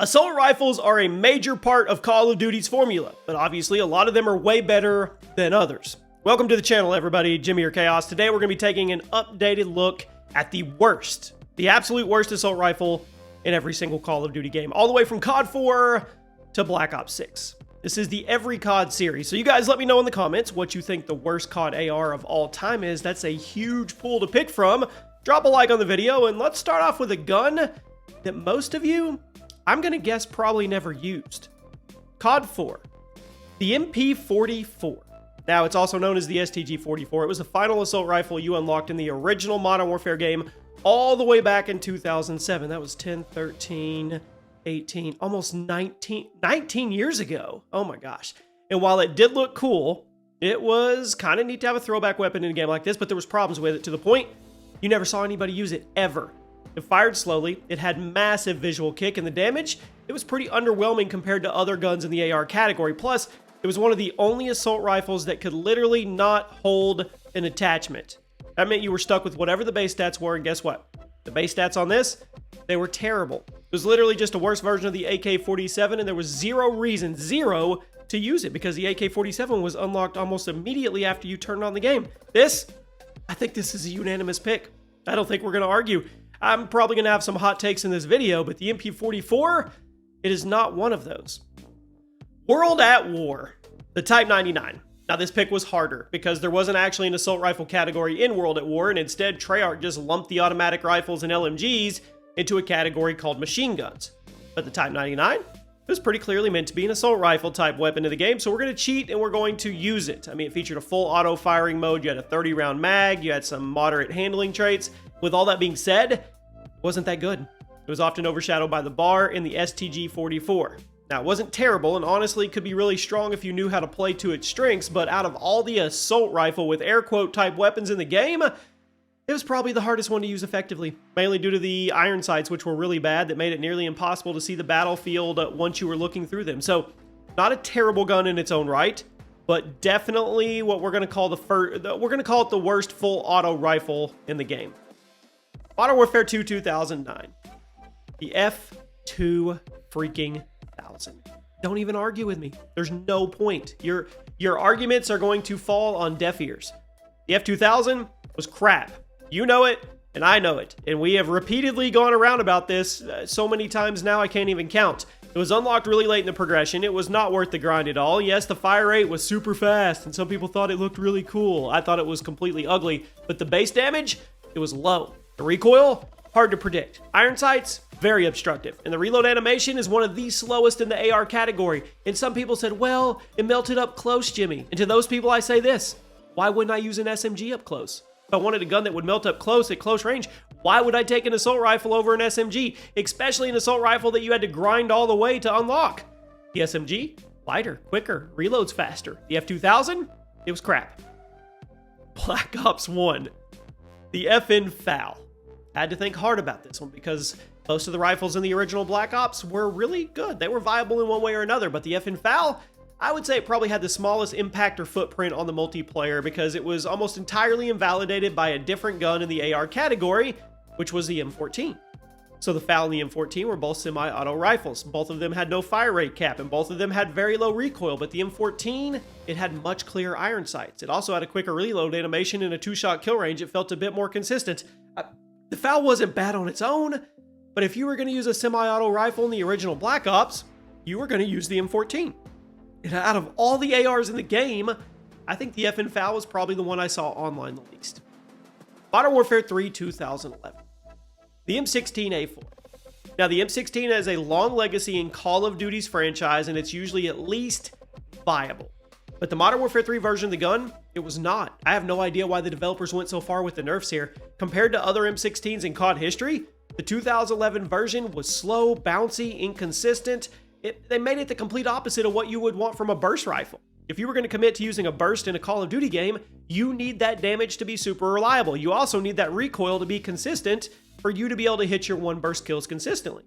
Assault rifles are a major part of Call of Duty's formula, but obviously a lot of them are way better than others. Welcome to the channel, everybody. Jimmy or Chaos. Today we're going to be taking an updated look at the absolute worst assault rifle in every single Call of Duty game, all the way from COD 4 to Black Ops 6. This is the Every COD series, so you guys let me know in the comments what you think the worst COD AR of all time is. That's a huge pool to pick from. Drop a like on the video, and let's start off with a gun that most of you, I'm going to guess, probably never used. COD 4. The MP44. Now, it's also known as the STG-44. It was the final assault rifle you unlocked in the original Modern Warfare game all the way back in 2007. That was 10, 13, 18, almost 19 years ago. Oh my gosh. And while it did look cool, it was kind of neat to have a throwback weapon in a game like this, but there was problems with it to the point you never saw anybody use it, ever. It fired slowly, it had massive visual kick, and the damage, it was pretty underwhelming compared to other guns in the AR category. Plus, it was one of the only assault rifles that could literally not hold an attachment. That meant you were stuck with whatever the base stats were, and guess what? The base stats on this, they were terrible. It was literally just a worse version of the AK-47, and there was zero reason, to use it, because the AK-47 was unlocked almost immediately after you turned on the game. I think this is a unanimous pick. I don't think we're going to argue. I'm probably going to have some hot takes in this video, but the MP44, it is not one of those. World at War, the Type 99. Now, this pick was harder because there wasn't actually an assault rifle category in World at War, and instead Treyarch just lumped the automatic rifles and LMGs into a category called machine guns. But the Type 99 was pretty clearly meant to be an assault rifle type weapon in the game, so we're going to cheat and we're going to use it. I mean, it featured a full auto firing mode, you had a 30-round mag, you had some moderate handling traits. With all that being said, it wasn't that good. It was often overshadowed by the bar in the STG-44. Now, it wasn't terrible, and honestly could be really strong if you knew how to play to its strengths, but out of all the assault rifle with air quote type weapons in the game, it was probably the hardest one to use effectively, mainly due to the iron sights, which were really bad, that made it nearly impossible to see the battlefield once you were looking through them. So, not a terrible gun in its own right, but definitely what we're going to call the worst full auto rifle in the game. Modern Warfare 2 2009. The F2 freaking 1000. Don't even argue with me. There's no point. Your arguments are going to fall on deaf ears. The F2000 was crap. You know it, and I know it. And we have repeatedly gone around about this so many times now I can't even count. It was unlocked really late in the progression. It was not worth the grind at all. Yes, the fire rate was super fast, and some people thought it looked really cool. I thought it was completely ugly. But the base damage, it was low. The recoil, hard to predict. Iron sights, very obstructive. And the reload animation is one of the slowest in the AR category. And some people said, well, it melted up close, Jimmy. And to those people I say this, why wouldn't I use an SMG up close? If I wanted a gun that would melt up close at close range, why would I take an assault rifle over an SMG? Especially an assault rifle that you had to grind all the way to unlock. The SMG, lighter, quicker, reloads faster. The F2000, it was crap. Black Ops 1, the FN FAL. I had to think hard about this one because most of the rifles in the original Black Ops were really good. They were viable in one way or another, but the FN FAL, I would say it probably had the smallest impact or footprint on the multiplayer because it was almost entirely invalidated by a different gun in the AR category, which was the M14. So the FAL and the M14 were both semi-auto rifles. Both of them had no fire rate cap, and both of them had very low recoil, but the M14, it had much clearer iron sights. It also had a quicker reload animation and a two-shot kill range. It felt a bit more consistent. The FAL wasn't bad on its own, but if you were going to use a semi-auto rifle in the original Black Ops, you were going to use the M14. And out of all the ARs in the game, I think the FN FAL was probably the one I saw online the least. Modern Warfare 3 2011. The M16A4. Now, the M16 has a long legacy in Call of Duty's franchise, and it's usually at least viable. But the Modern Warfare 3 version of the gun, it was not. I have no idea why the developers went so far with the nerfs here. Compared to other M16s in COD history, the 2011 version was slow, bouncy, inconsistent. They made it the complete opposite of what you would want from a burst rifle. If you were going to commit to using a burst in a Call of Duty game, you need that damage to be super reliable. You also need that recoil to be consistent for you to be able to hit your one burst kills consistently.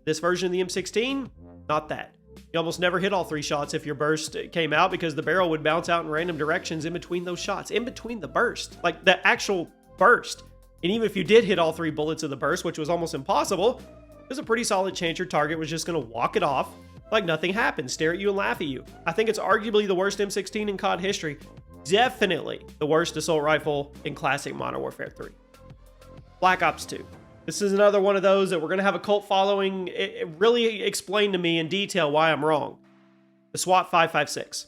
This version of the M16, not that. You almost never hit all three shots if your burst came out because the barrel would bounce out in random directions in between those shots, in between the burst, like the actual burst. And even if you did hit all three bullets of the burst, which was almost impossible, it there's a pretty solid chance your target was just going to walk it off like nothing happened, stare at you and laugh at you. I think it's arguably the worst M16 in COD history. Definitely the worst assault rifle in classic Modern Warfare 3. Black Ops 2. This is another one of those that we're going to have a cult following. It really explained to me in detail why I'm wrong. The SWAT 5.56.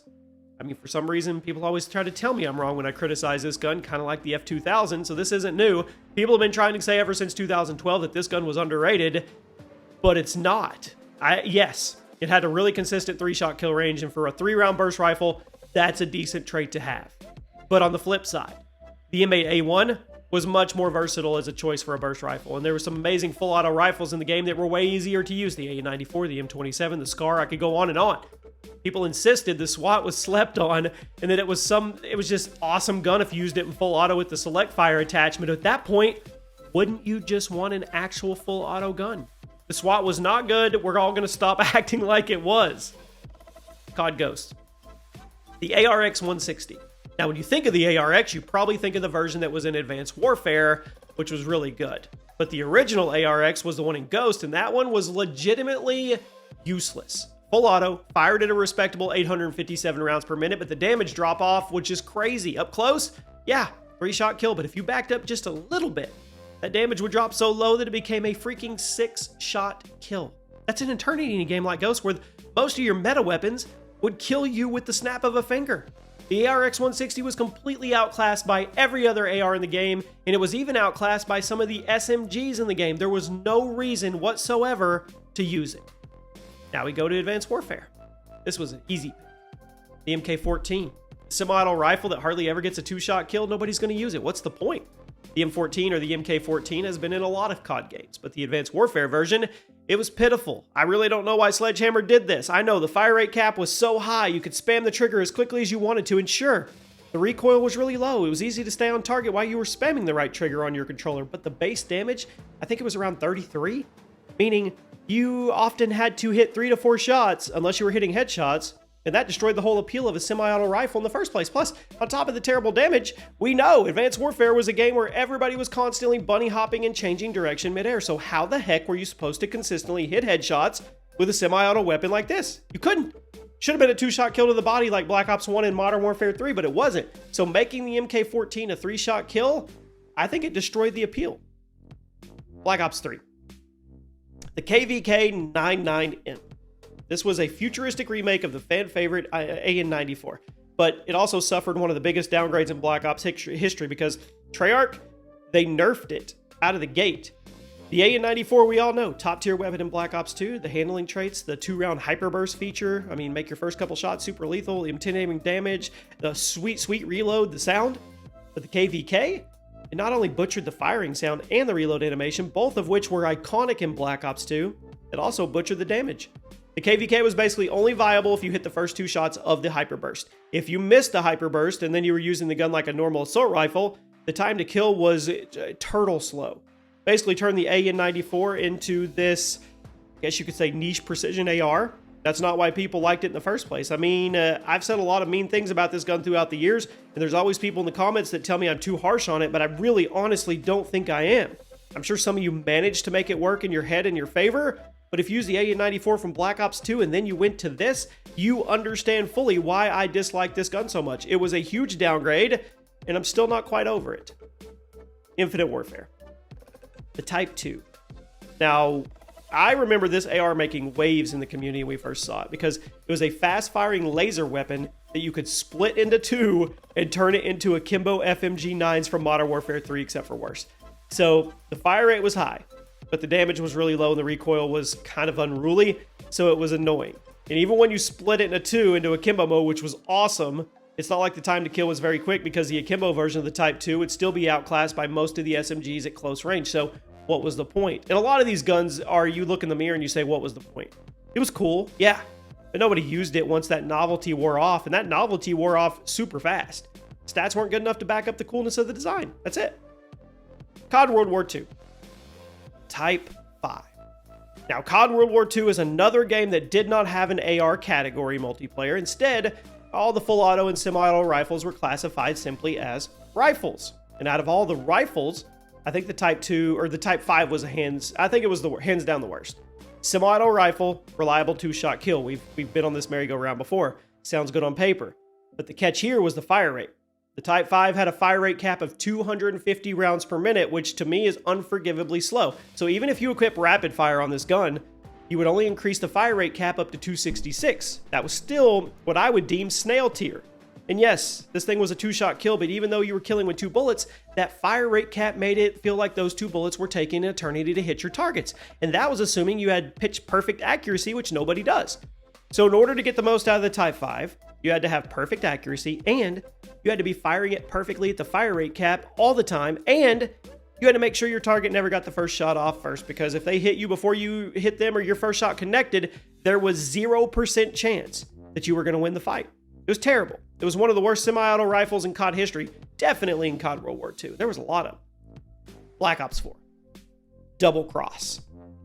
I mean, for some reason, people always try to tell me I'm wrong when I criticize this gun, kind of like the F2000, so this isn't new. People have been trying to say ever since 2012 that this gun was underrated, but it's not. Yes, it had a really consistent 3-shot kill range, and for a 3-round burst rifle, that's a decent trait to have. But on the flip side, the M8A1 was much more versatile as a choice for a burst rifle, and there were some amazing full auto rifles in the game that were way easier to use. The A94, the M27, the SCAR, I could go on and on. People insisted the SWAT was slept on and that it was just awesome gun if you used it in full auto with the select fire attachment. At that point, wouldn't you just want an actual full auto gun? The SWAT was not good. We're all going to stop acting like it was. COD Ghost. The ARX 160. Now, when you think of the ARX, you probably think of the version that was in Advanced Warfare, which was really good. But the original ARX was the one in Ghost, and that one was legitimately useless. Full auto, fired at a respectable 857 rounds per minute, but the damage drop off was just crazy. Up close, yeah, 3-shot kill, but if you backed up just a little bit, that damage would drop so low that it became a freaking 6-shot kill. That's an eternity in a game like Ghost, where most of your meta weapons would kill you with the snap of a finger. The ARX 160 was completely outclassed by every other AR in the game, and it was even outclassed by some of the SMGs in the game. There was no reason whatsoever to use it. Now we go to Advanced Warfare. This was an easy pick. The MK14. Semi-auto rifle that hardly ever gets a 2-shot kill, nobody's going to use it. What's the point? The M14 or the MK14 has been in a lot of COD games, but the Advanced Warfare version, it was pitiful. I really don't know why Sledgehammer did this. I know the fire rate cap was so high you could spam the trigger as quickly as you wanted to, and sure, the recoil was really low. It was easy to stay on target while you were spamming the right trigger on your controller, but the base damage, I think it was around 33, meaning you often had to hit 3 to 4 shots unless you were hitting headshots, and that destroyed the whole appeal of a semi-auto rifle in the first place. Plus, on top of the terrible damage, we know Advanced Warfare was a game where everybody was constantly bunny hopping and changing direction midair, so how the heck were you supposed to consistently hit headshots with a semi-auto weapon like this? You couldn't. Should have been a 2-shot kill to the body like Black Ops 1 and Modern Warfare 3, but it wasn't. So making the MK14 a 3-shot kill, I think it destroyed the appeal. Black Ops 3. The KVK-99M. This was a futuristic remake of the fan favorite AN-94, but it also suffered one of the biggest downgrades in Black Ops history because Treyarch, they nerfed it out of the gate. The AN-94, we all know, top tier weapon in Black Ops 2, the handling traits, the 2-round hyperburst feature, I mean, make your first couple shots super lethal, intimidating damage, the sweet reload, the sound. But the KVK, it not only butchered the firing sound and the reload animation, both of which were iconic in Black Ops 2, it also butchered the damage. The KVK was basically only viable if you hit the first 2 shots of the hyperburst. If you missed the hyperburst and then you were using the gun like a normal assault rifle, the time to kill was turtle slow. Basically turned the AN-94 into this, I guess you could say, niche precision AR. That's not why people liked it in the first place. I mean, I've said a lot of mean things about this gun throughout the years, and there's always people in the comments that tell me I'm too harsh on it, but I really honestly don't think I am. I'm sure some of you managed to make it work in your head in your favor, but if you use the AN-94 from Black Ops 2 and then you went to this, you understand fully why I dislike this gun so much. It was a huge downgrade, and I'm still not quite over it. Infinite Warfare. The Type 2. Now, I remember this AR making waves in the community when we first saw it because it was a fast-firing laser weapon that you could split into 2 and turn it into akimbo FMG9s from Modern Warfare 3, except for worse. So the fire rate was high, but the damage was really low and the recoil was kind of unruly, so it was annoying. And even when you split it into 2 into akimbo mode, which was awesome, it's not like the time to kill was very quick because the akimbo version of the Type 2 would still be outclassed by most of the SMGs at close range. So what was the point? And a lot of these guns are, you look in the mirror and you say, what was the point? It was cool, yeah, but nobody used it once that novelty wore off, and that novelty wore off super fast. Stats weren't good enough to back up the coolness of the design. That's it. COD World War II. Type 5. Now, COD World War II is another game that did not have an AR category multiplayer. Instead, all the full auto and semi-auto rifles were classified simply as rifles. And out of all the rifles, I think the Type 2 or the Type 5 was I think it was the hands down the worst. Semi-auto rifle, reliable 2-shot kill. We've been on this merry-go-round before. Sounds good on paper. But the catch here was the fire rate. The Type 5 had a fire rate cap of 250 rounds per minute, which to me is unforgivably slow. So even if you equip rapid fire on this gun, you would only increase the fire rate cap up to 266. That was still what I would deem snail tier. And yes, this thing was a 2-shot kill, but even though you were killing with 2 bullets, that fire rate cap made it feel like those 2 bullets were taking an eternity to hit your targets. And that was assuming you had pitch perfect accuracy, which nobody does. So in order to get the most out of the Type 5, you had to have perfect accuracy, and you had to be firing it perfectly at the fire rate cap all the time, and you had to make sure your target never got the first shot off first, because if they hit you before you hit them or your first shot connected, there was 0% chance that you were going to win the fight. It was terrible. It was one of the worst semi-auto rifles in COD history, definitely in COD World War II. There was a lot of Black Ops 4. Double Cross.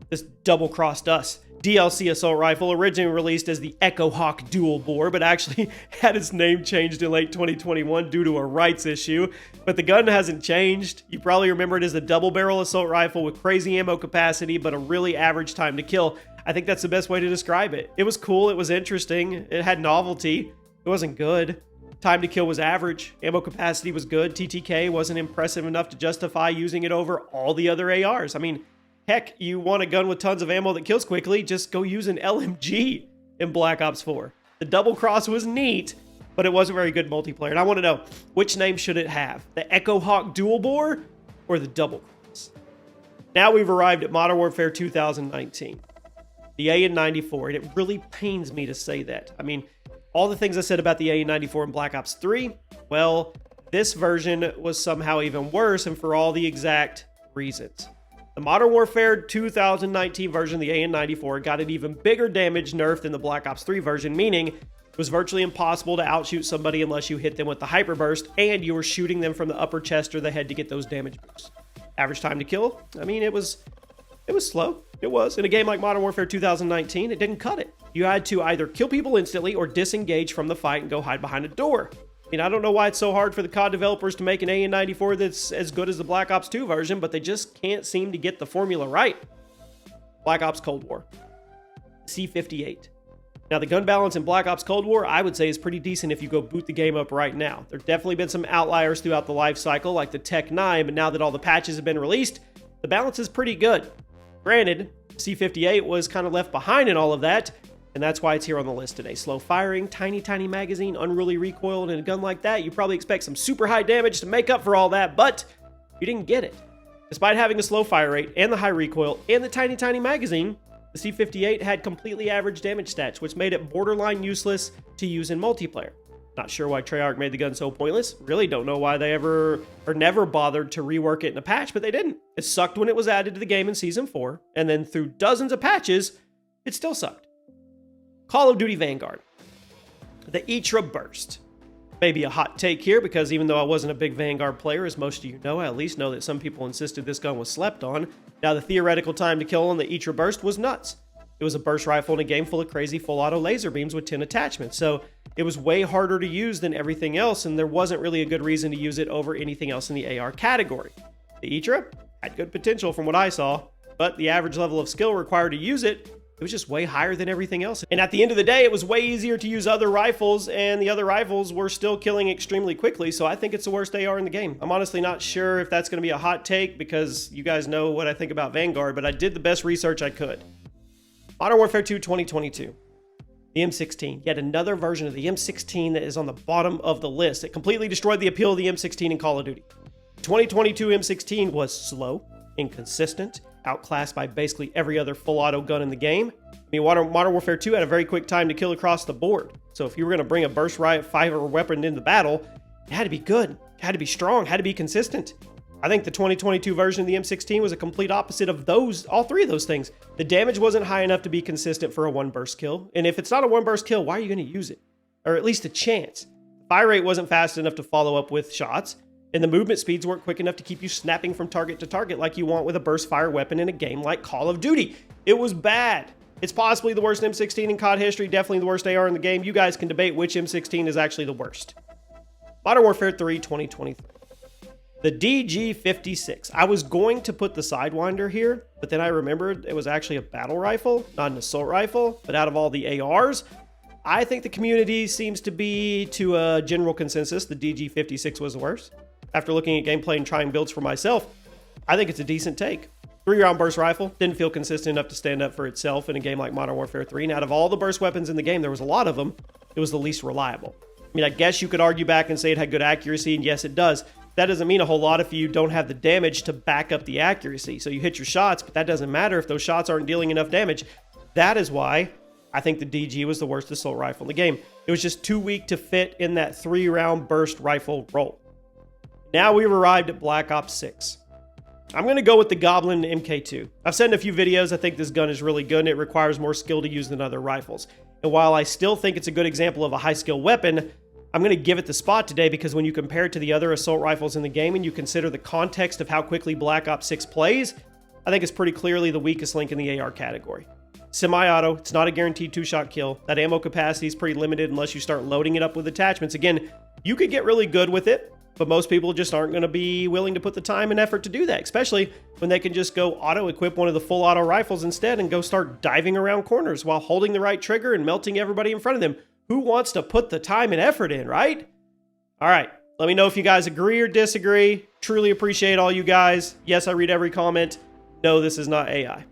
This double-crossed us. DLC assault rifle, originally released as the Echo Hawk dual bore, but actually had its name changed in late 2021 due to a rights issue. But the gun hasn't changed. You probably remember it as a double barrel assault rifle with crazy ammo capacity, but a really average time to kill. I think that's the best way to describe it. It was cool, it was interesting, it had novelty. It wasn't good. Time to kill was average. Ammo capacity was good. TTK wasn't impressive enough to justify using it over all the other ARs. I mean, heck, you want a gun with tons of ammo that kills quickly, just go use an LMG in Black Ops 4. The double cross was neat, but it wasn't very good multiplayer. And I want to know, which name should it have? The Echo Hawk dual bore or the double cross? Now we've arrived at Modern Warfare 2019. The AN-94, and it really pains me to say that. I mean, all the things I said about the AN-94 in Black Ops 3, well, this version was somehow even worse, and for all the exact reasons. The Modern Warfare 2019 version of the AN-94 got an even bigger damage nerf than the Black Ops 3 version, meaning it was virtually impossible to outshoot somebody unless you hit them with the hyperburst, and you were shooting them from the upper chest or the head to get those damage boosts. Average time to kill, I mean, it was slow. It was. In a game like Modern Warfare 2019, it didn't cut it. You had to either kill people instantly or disengage from the fight and go hide behind a door. I mean, I don't know why it's so hard for the COD developers to make an AN-94 that's as good as the Black Ops 2 version, but they just can't seem to get the formula right. Black Ops Cold War. C-58. Now, the gun balance in Black Ops Cold War, I would say, is pretty decent if you go boot the game up right now. There have definitely been some outliers throughout the life cycle, like the Tech 9, but now that all the patches have been released, the balance is pretty good. Granted, C-58 was kind of left behind in all of that, and that's why it's here on the list today. Slow firing, tiny magazine, unruly recoil, and a gun like that, you probably expect some super high damage to make up for all that, but you didn't get it. Despite having a slow fire rate and the high recoil and the tiny magazine, the C-58 had completely average damage stats, which made it borderline useless to use in multiplayer. Not sure why Treyarch made the gun so pointless. Really don't know why they never bothered to rework it in a patch, but they didn't. It sucked when it was added to the game in Season 4, and then through dozens of patches, it still sucked. Call of Duty Vanguard. The ITRA Burst. Maybe a hot take here, because even though I wasn't a big Vanguard player, as most of you know, I at least know that some people insisted this gun was slept on. Now, the theoretical time to kill on the ITRA Burst was nuts. It was a burst rifle in a game full of crazy full-auto laser beams with 10 attachments, so it was way harder to use than everything else, and there wasn't really a good reason to use it over anything else in the AR category. The ITRA had good potential from what I saw, but the average level of skill required to use it was just way higher than everything else. And at the end of the day, it was way easier to use other rifles, and the other rifles were still killing extremely quickly, so I think it's the worst AR in the game. I'm honestly not sure if that's going to be a hot take, because you guys know what I think about Vanguard, but I did the best research I could. Modern Warfare 2 2022. The M16. Yet another version of the M16 that is on the bottom of the list. It completely destroyed the appeal of the M16 in Call of Duty. 2022 M16 was slow, inconsistent, outclassed by basically every other full auto gun in the game. I mean, Modern Warfare 2 had a very quick time to kill across the board. So if you were going to bring a burst riot fiber weapon into battle, it had to be good, it had to be strong, it had to be consistent. I think the 2022 version of the M16 was a complete opposite of all three of those things. The damage wasn't high enough to be consistent for a one burst kill. And if it's not a one burst kill, why are you going to use it? Or at least a chance. The fire rate wasn't fast enough to follow up with shots, and the movement speeds weren't quick enough to keep you snapping from target to target like you want with a burst fire weapon in a game like Call of Duty. It was bad. It's possibly the worst M16 in COD history, definitely the worst AR in the game. You guys can debate which M16 is actually the worst. Modern Warfare 3 2023. The DG56. I was going to put the Sidewinder here, but then I remembered it was actually a battle rifle, not an assault rifle. But out of all the ARs, I think the community seems to be to a general consensus the DG56 was the worst. After looking at gameplay and trying builds for myself, I think it's a decent take. 3-round burst rifle didn't feel consistent enough to stand up for itself in a game like Modern Warfare 3. And out of all the burst weapons in the game, there was a lot of them, it was the least reliable. I mean, I guess you could argue back and say it had good accuracy, and yes, it does. That doesn't mean a whole lot if you don't have the damage to back up the accuracy. So you hit your shots, but that doesn't matter if those shots aren't dealing enough damage. That is why I think the DG was the worst assault rifle in the game. It was just too weak to fit in that 3-round burst rifle role. Now we've arrived at Black Ops 6. I'm going to go with the Goblin MK2. I've said in a few videos I think this gun is really good and it requires more skill to use than other rifles. And while I still think it's a good example of a high skill weapon, I'm going to give it the spot today because when you compare it to the other assault rifles in the game and you consider the context of how quickly Black Ops 6 plays, I think it's pretty clearly the weakest link in the AR category. Semi-auto, it's not a guaranteed 2-shot kill. That ammo capacity is pretty limited unless you start loading it up with attachments. Again, you could get really good with it, but most people just aren't going to be willing to put the time and effort to do that, especially when they can just go auto-equip one of the full auto rifles instead and go start diving around corners while holding the right trigger and melting everybody in front of them. Who wants to put the time and effort in, right? All right, let me know if you guys agree or disagree. Truly appreciate all you guys. Yes, I read every comment. No, this is not AI.